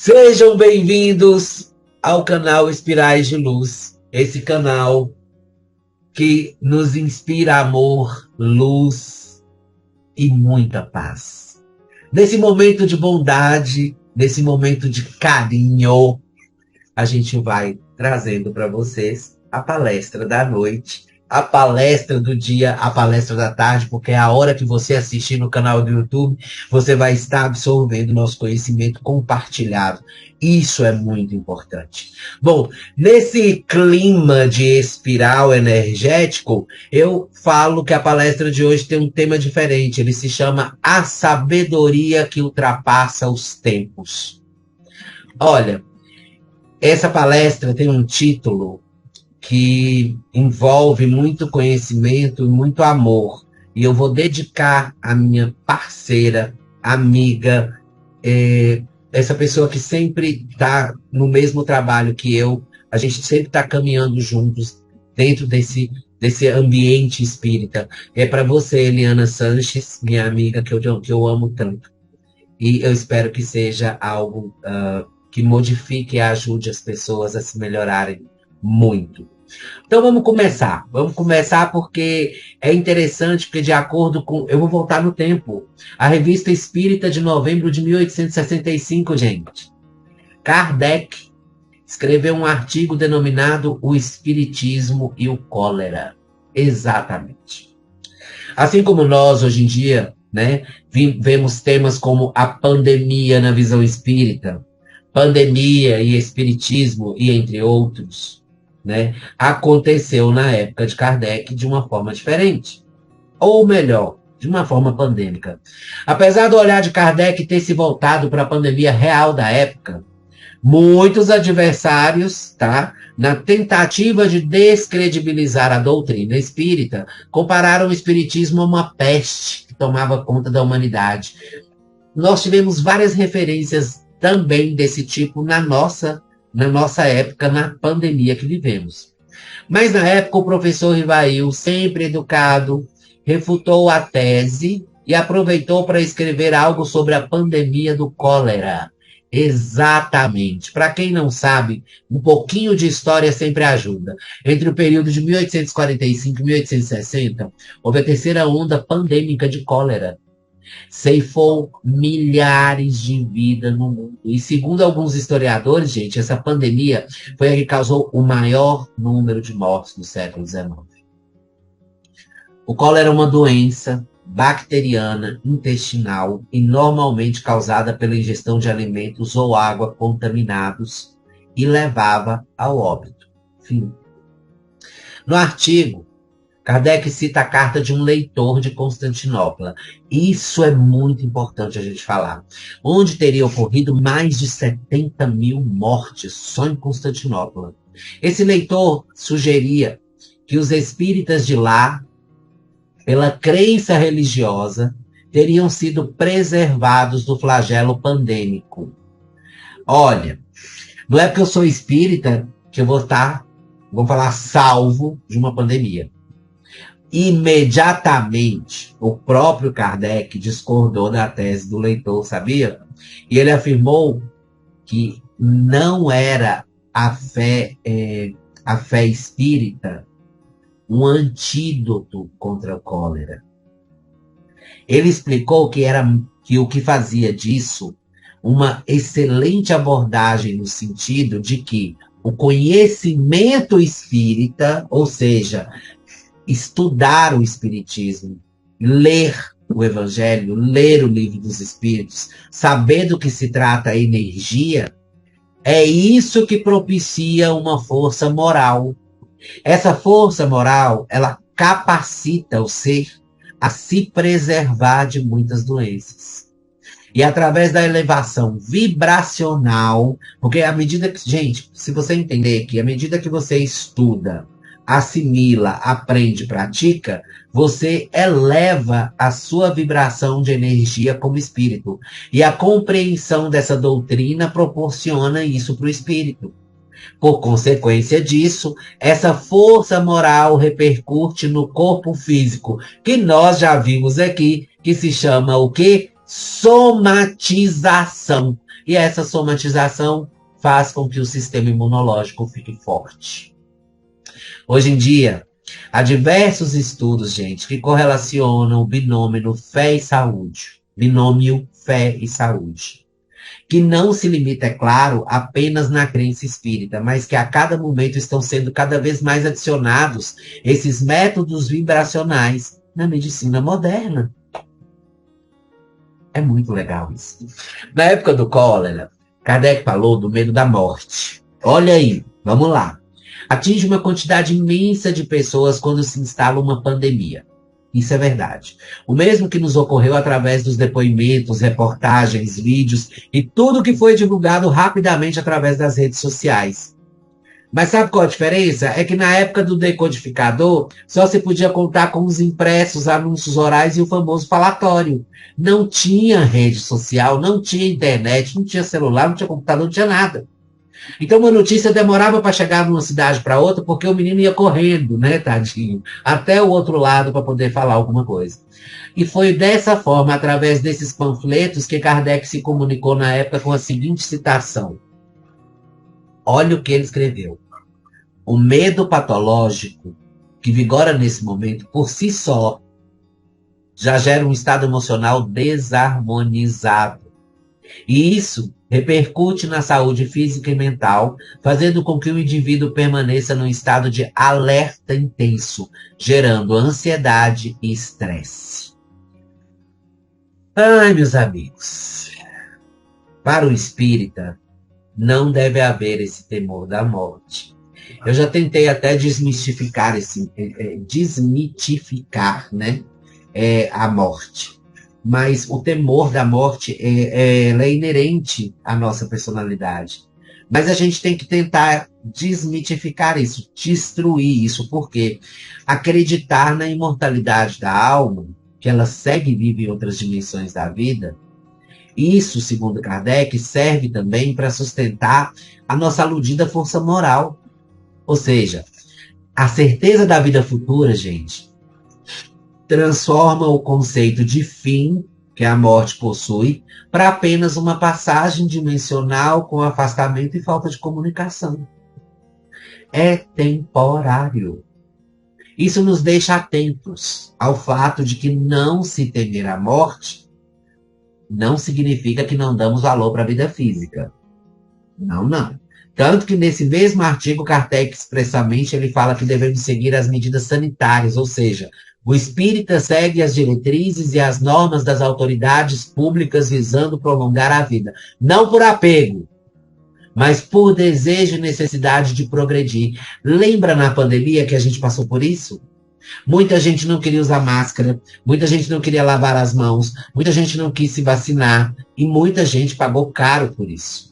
Sejam bem-vindos ao canal Espirais de Luz, esse canal que nos inspira amor, luz e muita paz. Nesse momento de bondade, nesse momento de carinho, a gente vai trazendo para vocês a palestra da noite, a palestra do dia, a palestra da tarde, porque é a hora que você assistir no canal do YouTube, você vai estar absorvendo nosso conhecimento compartilhado. Isso é muito importante. Bom, nesse clima de espiral energético, eu falo que a palestra de hoje tem um tema diferente. Ele se chama A Sabedoria que Ultrapassa os Tempos. Olha, essa palestra tem um título que envolve muito conhecimento e muito amor. E eu vou dedicar a minha parceira, amiga, essa pessoa que sempre está no mesmo trabalho que eu. A gente sempre está caminhando juntos dentro desse ambiente espírita. É para você, Eliana Sanches, minha amiga, que eu amo tanto. E eu espero que seja algo que modifique e ajude as pessoas a se melhorarem muito. Então vamos começar. Vamos começar porque é interessante, porque de acordo com... Eu vou voltar no tempo. A Revista Espírita de novembro de 1865, gente. Kardec escreveu um artigo denominado O Espiritismo e o Cólera. Exatamente. Assim como nós, hoje em dia, né, vemos temas como a pandemia na visão espírita, pandemia e espiritismo, e entre outros, né, aconteceu na época de Kardec de uma forma diferente. Ou melhor, de uma forma pandêmica. Apesar do olhar de Kardec ter se voltado para a pandemia real da época, muitos adversários, na tentativa de descredibilizar a doutrina espírita, compararam o espiritismo a uma peste que tomava conta da humanidade. Nós tivemos várias referências também desse tipo na nossa época, na pandemia que vivemos. Mas na época o professor Rivail, sempre educado, refutou a tese e aproveitou para escrever algo sobre a pandemia do cólera. Exatamente. Para quem não sabe, um pouquinho de história sempre ajuda. Entre o período de 1845 e 1860, houve a terceira onda pandêmica de cólera. Ceifou milhares de vidas no mundo. E segundo alguns historiadores, gente, essa pandemia foi a que causou o maior número de mortes no século XIX. O cólera é uma doença bacteriana intestinal e normalmente causada pela ingestão de alimentos ou água contaminados e levava ao óbito. Fim. No artigo, Kardec cita a carta de um leitor de Constantinopla. Isso é muito importante a gente falar. Onde teria ocorrido mais de 70 mil mortes só em Constantinopla. Esse leitor sugeria que os espíritas de lá, pela crença religiosa, teriam sido preservados do flagelo pandêmico. Olha, não é porque eu sou espírita que eu vou falar salvo de uma pandemia. Imediatamente, o próprio Kardec discordou da tese do leitor, sabia? E ele afirmou que não era a fé espírita um antídoto contra a cólera. Ele explicou que o que fazia disso uma excelente abordagem no sentido de que o conhecimento espírita, ou seja, estudar o espiritismo, ler o evangelho, ler o livro dos espíritos, saber do que se trata a energia, é isso que propicia uma força moral. Essa força moral, ela capacita o ser a se preservar de muitas doenças. E através da elevação vibracional, porque à medida que, gente, se você entender que à medida que você estuda, assimila, aprende, pratica, você eleva a sua vibração de energia como espírito. E a compreensão dessa doutrina proporciona isso para o espírito. Por consequência disso, essa força moral repercute no corpo físico, que nós já vimos aqui, que se chama o quê? Somatização. E essa somatização faz com que o sistema imunológico fique forte. Hoje em dia, há diversos estudos, gente, que correlacionam o binômio fé e saúde. Binômio fé e saúde. Que não se limita, é claro, apenas na crença espírita, mas que a cada momento estão sendo cada vez mais adicionados esses métodos vibracionais na medicina moderna. É muito legal isso. Na época do cólera, Kardec falou do medo da morte. Olha aí, vamos lá. Atinge uma quantidade imensa de pessoas quando se instala uma pandemia. Isso é verdade. O mesmo que nos ocorreu através dos depoimentos, reportagens, vídeos e tudo que foi divulgado rapidamente através das redes sociais. Mas sabe qual a diferença? É que na época do decodificador, só se podia contar com os impressos, anúncios orais e o famoso falatório. Não tinha rede social, não tinha internet, não tinha celular, não tinha computador, não tinha nada. Então uma notícia demorava para chegar de uma cidade para outra, porque o menino ia correndo, né, tadinho, até o outro lado para poder falar alguma coisa. E foi dessa forma, através desses panfletos, que Kardec se comunicou na época com a seguinte citação. Olha o que ele escreveu. O medo patológico que vigora nesse momento, por si só, já gera um estado emocional desarmonizado. E isso repercute na saúde física e mental, fazendo com que o indivíduo permaneça num estado de alerta intenso, gerando ansiedade e estresse. Ai, meus amigos, para o espírita, não deve haver esse temor da morte. Eu já tentei até desmitificar, né, a morte. Mas o temor da morte ela é inerente à nossa personalidade. Mas a gente tem que tentar desmitificar isso, destruir isso, porque acreditar na imortalidade da alma, que ela segue viva em outras dimensões da vida, isso, segundo Kardec, serve também para sustentar a nossa aludida força moral. Ou seja, a certeza da vida futura, gente, transforma o conceito de fim que a morte possui para apenas uma passagem dimensional com afastamento e falta de comunicação. É temporário. Isso nos deixa atentos ao fato de que não se temer a morte não significa que não damos valor para a vida física. Não, não. Tanto que nesse mesmo artigo, Kardec expressamente ele fala que devemos seguir as medidas sanitárias, ou seja, o espírita segue as diretrizes e as normas das autoridades públicas visando prolongar a vida. Não por apego, mas por desejo e necessidade de progredir. Lembra na pandemia que a gente passou por isso? Muita gente não queria usar máscara, muita gente não queria lavar as mãos, muita gente não quis se vacinar e muita gente pagou caro por isso.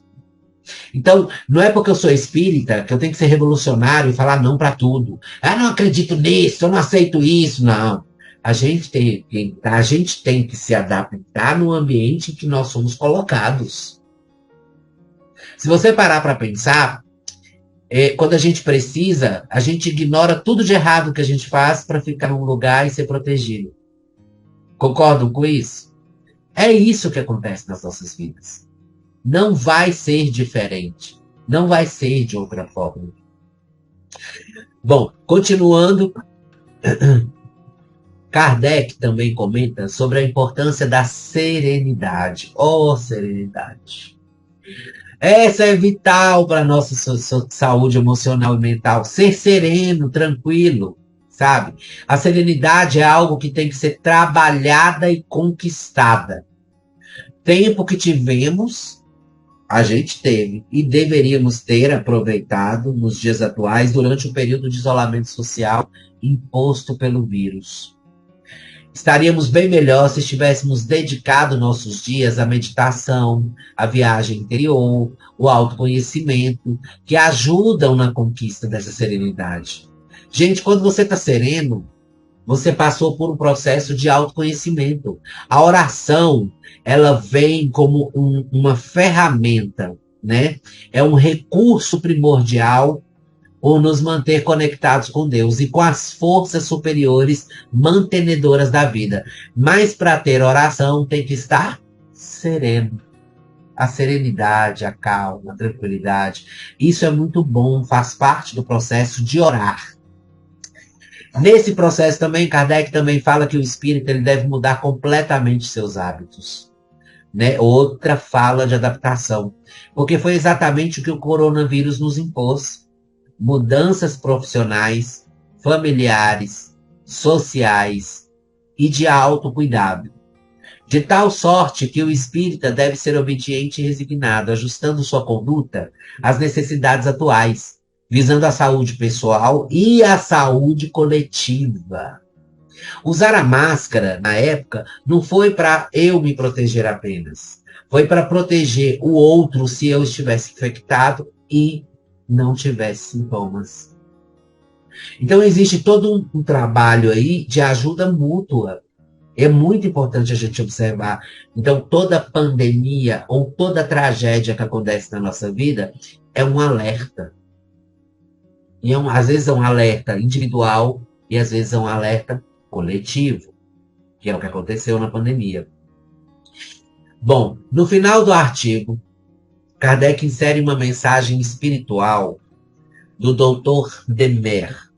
Então, não é porque eu sou espírita que eu tenho que ser revolucionário e falar não para tudo. Ah, não acredito nisso, eu não aceito isso, não. A gente tem que se adaptar no ambiente em que nós somos colocados. Se você parar para pensar, quando a gente precisa, a gente ignora tudo de errado que a gente faz para ficar num lugar e ser protegido. Concordam com isso? É isso que acontece nas nossas vidas. Não vai ser diferente. Não vai ser de outra forma. Bom, continuando, Kardec também comenta sobre a importância da serenidade. Oh, serenidade. Essa é vital para a nossa saúde emocional e mental. Ser sereno, tranquilo, sabe? A serenidade é algo que tem que ser trabalhada e conquistada. Tempo que tivemos, a gente teve e deveríamos ter aproveitado nos dias atuais durante o período de isolamento social imposto pelo vírus. Estaríamos bem melhor se estivéssemos dedicado nossos dias à meditação, à viagem interior, o autoconhecimento, que ajudam na conquista dessa serenidade. Gente, quando você está sereno, você passou por um processo de autoconhecimento. A oração, ela vem como uma ferramenta, né? É um recurso primordial por nos manter conectados com Deus e com as forças superiores mantenedoras da vida. Mas para ter oração tem que estar sereno. a serenidade, a calma, a tranquilidade. Isso é muito bom, faz parte do processo de orar. Nesse processo também, Kardec também fala que o espírito ele deve mudar completamente seus hábitos. Né? Outra fala de adaptação. Porque foi exatamente o que o coronavírus nos impôs. Mudanças profissionais, familiares, sociais e de autocuidado. De tal sorte que o espírita deve ser obediente e resignado, ajustando sua conduta às necessidades atuais, visando a saúde pessoal e a saúde coletiva. Usar a máscara, na época, não foi para eu me proteger apenas. Foi para proteger o outro se eu estivesse infectado e não tivesse sintomas. Então, existe todo um trabalho aí de ajuda mútua. É muito importante a gente observar. Então, toda pandemia ou toda tragédia que acontece na nossa vida é um alerta. E às vezes é um alerta individual e às vezes é um alerta coletivo, que é o que aconteceu na pandemia. Bom, no final do artigo, Kardec insere uma mensagem espiritual do Dr. Demer.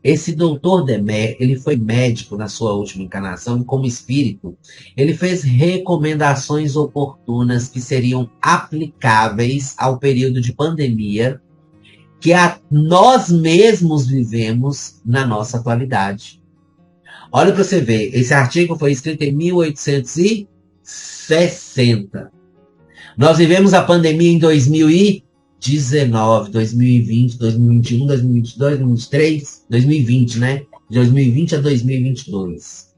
Esse Dr. Demer, ele foi médico na sua última encarnação e como espírito, ele fez recomendações oportunas que seriam aplicáveis ao período de pandemia que nós mesmos vivemos na nossa atualidade. Olha para você ver, esse artigo foi escrito em 1860. Nós vivemos a pandemia em 2019, 2020, 2021, 2022, 2023, 2020, né? De 2020 a 2022.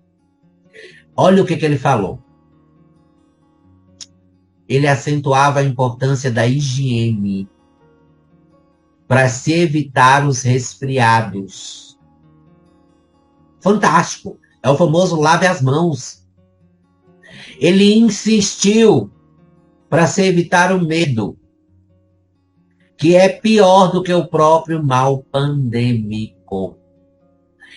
Olha o que ele falou. Ele acentuava a importância da higiene para se evitar os resfriados. Fantástico. É o famoso lave as mãos. Ele insistiu para se evitar o medo, que é pior do que o próprio mal pandêmico.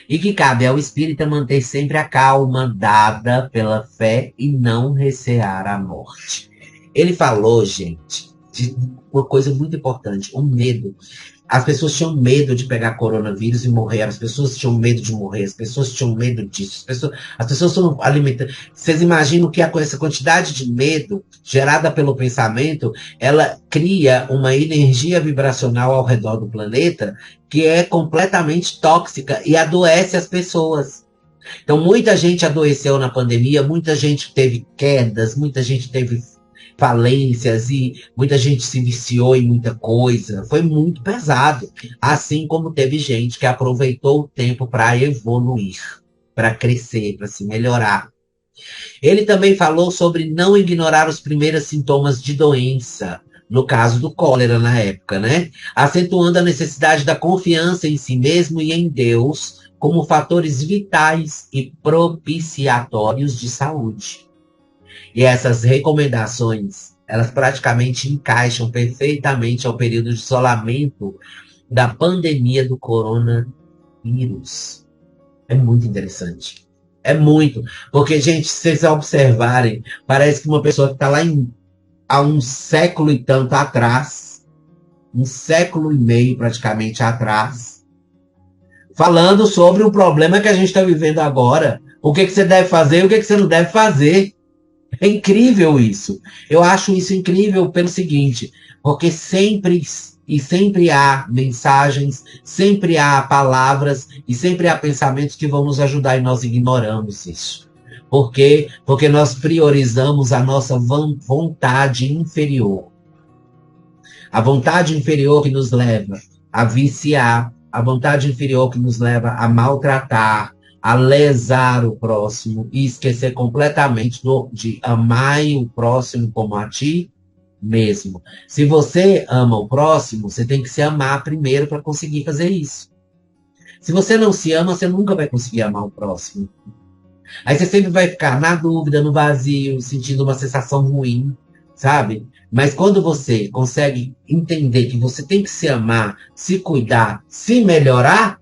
E que cabe ao espírita manter sempre a calma dada pela fé e não recear a morte. Ele falou, gente, de uma coisa muito importante, o medo. As pessoas tinham medo de pegar coronavírus e morrer, as pessoas tinham medo de morrer, as pessoas tinham medo disso, as pessoas estão alimentando. Vocês imaginam que essa quantidade de medo gerada pelo pensamento, ela cria uma energia vibracional ao redor do planeta que é completamente tóxica e adoece as pessoas. Então muita gente adoeceu na pandemia, muita gente teve quedas, muita gente teve falências e muita gente se viciou em muita coisa. Foi muito pesado. Assim como teve gente que aproveitou o tempo para evoluir, para crescer, para se melhorar. Ele também falou sobre não ignorar os primeiros sintomas de doença, no caso do cólera na época, né? Acentuando a necessidade da confiança em si mesmo e em Deus como fatores vitais e propiciatórios de saúde. E essas recomendações, elas praticamente encaixam perfeitamente ao período de isolamento da pandemia do coronavírus. É muito interessante. É muito. Porque, gente, se vocês observarem, parece que uma pessoa que está lá há um século e tanto atrás, um século e meio praticamente atrás, falando sobre o problema que a gente está vivendo agora. O que você deve fazer e o que você não deve fazer. É incrível isso. Eu acho isso incrível pelo seguinte, porque sempre há mensagens, sempre há palavras e sempre há pensamentos que vão nos ajudar e nós ignoramos isso. Por quê? Porque nós priorizamos a nossa vontade inferior. A vontade inferior que nos leva a viciar, a vontade inferior que nos leva a maltratar, a lesar o próximo e esquecer completamente de amar o próximo como a ti mesmo. Se você ama o próximo, você tem que se amar primeiro para conseguir fazer isso. Se você não se ama, você nunca vai conseguir amar o próximo. Aí você sempre vai ficar na dúvida, no vazio, sentindo uma sensação ruim, sabe? Mas quando você consegue entender que você tem que se amar, se cuidar, se melhorar,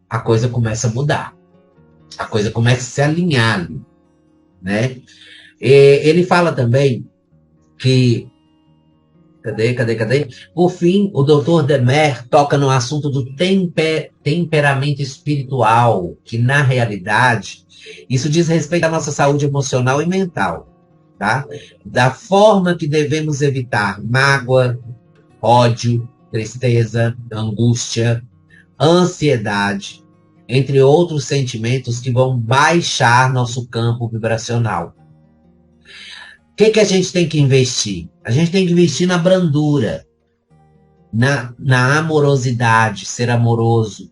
a coisa começa a mudar. A coisa começa a se alinhar ali, né? Ele fala também que... Cadê? Por fim, o Dr. Demer toca no assunto do temperamento espiritual, que na realidade, isso diz respeito à nossa saúde emocional e mental, tá? Da forma que devemos evitar mágoa, ódio, tristeza, angústia, ansiedade, entre outros sentimentos que vão baixar nosso campo vibracional. O que a gente tem que investir? A gente tem que investir na brandura, na amorosidade, ser amoroso,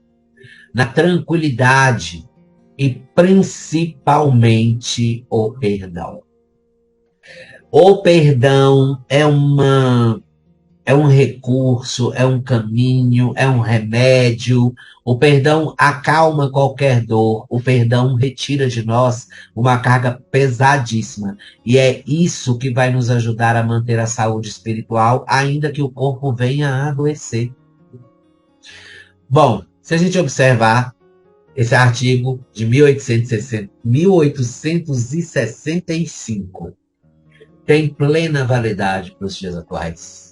na tranquilidade e principalmente o perdão. O perdão é um recurso, é um caminho, é um remédio. O perdão acalma qualquer dor. O perdão retira de nós uma carga pesadíssima. E é isso que vai nos ajudar a manter a saúde espiritual, ainda que o corpo venha a adoecer. Bom, se a gente observar esse artigo de 1865, tem plena validade para os dias atuais.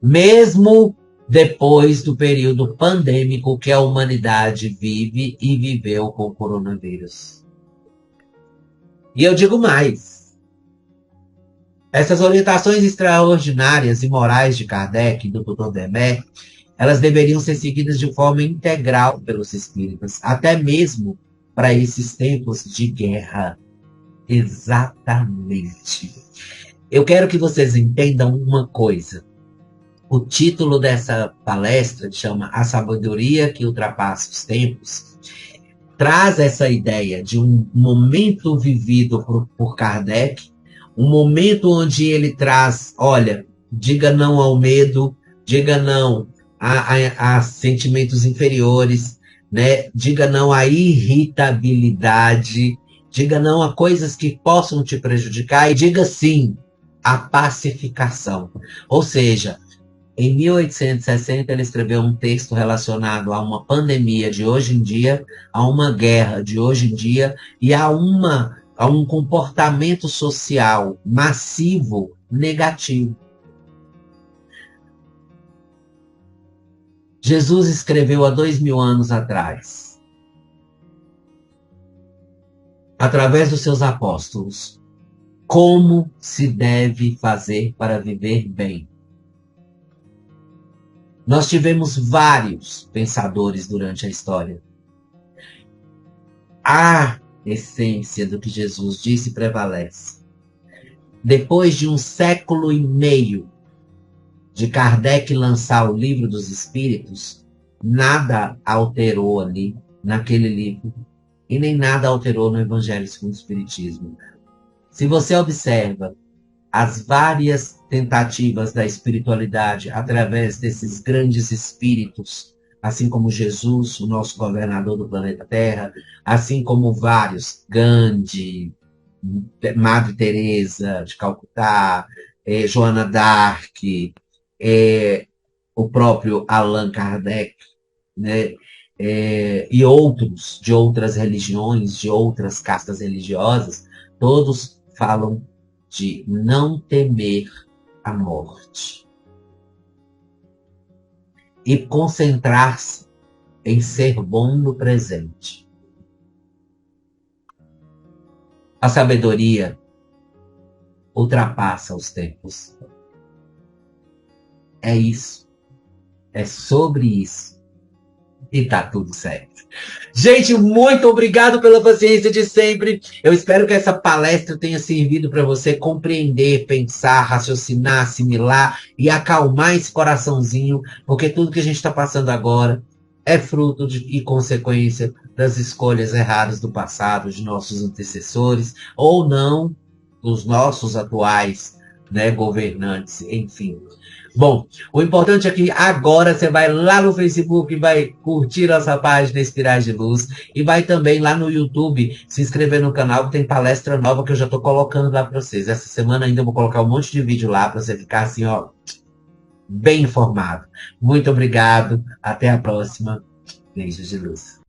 Mesmo depois do período pandêmico que a humanidade vive e viveu com o coronavírus. E eu digo mais. Essas orientações extraordinárias e morais de Kardec e do Dr. Demer, elas deveriam ser seguidas de forma integral pelos espíritas, até mesmo para esses tempos de guerra. Exatamente. Eu quero que vocês entendam uma coisa. O título dessa palestra chama A Sabedoria que Ultrapassa os Tempos. Traz essa ideia de um momento vivido por Kardec, um momento onde ele traz, olha, diga não ao medo, diga não a sentimentos inferiores, né? Diga não à irritabilidade, diga não a coisas que possam te prejudicar e diga sim à pacificação. Ou seja, em 1860, ele escreveu um texto relacionado a uma pandemia de hoje em dia, a uma guerra de hoje em dia e a um comportamento social massivo negativo. Jesus escreveu há 2000 anos atrás, através dos seus apóstolos, como se deve fazer para viver bem. Nós tivemos vários pensadores durante a história. A essência do que Jesus disse prevalece. Depois de 1,5 séculos de Kardec lançar o Livro dos Espíritos, nada alterou ali, naquele livro, e nem nada alterou no Evangelho segundo o Espiritismo. Se você observa as várias tentativas da espiritualidade através desses grandes espíritos, assim como Jesus, o nosso governador do planeta Terra, assim como vários, Gandhi, Madre Teresa de Calcutá, Joana d'Arc, o próprio Allan Kardec, né? E outros de outras religiões, de outras castas religiosas, todos falam de não temer a morte e concentrar-se em ser bom no presente. A sabedoria ultrapassa os tempos. É isso. É sobre isso. E tá tudo certo. Gente, muito obrigado pela paciência de sempre. Eu espero que essa palestra tenha servido para você compreender, pensar, raciocinar, assimilar e acalmar esse coraçãozinho, porque tudo que a gente está passando agora é fruto e consequência das escolhas erradas do passado, de nossos antecessores, ou não dos nossos atuais, né, governantes, enfim. Bom, o importante é que agora você vai lá no Facebook e vai curtir nossa página Espirais de Luz e vai também lá no YouTube se inscrever no canal que tem palestra nova que eu já estou colocando lá para vocês. Essa semana ainda eu vou colocar um monte de vídeo lá para você ficar assim, ó, bem informado. Muito obrigado, até a próxima. Beijos de luz.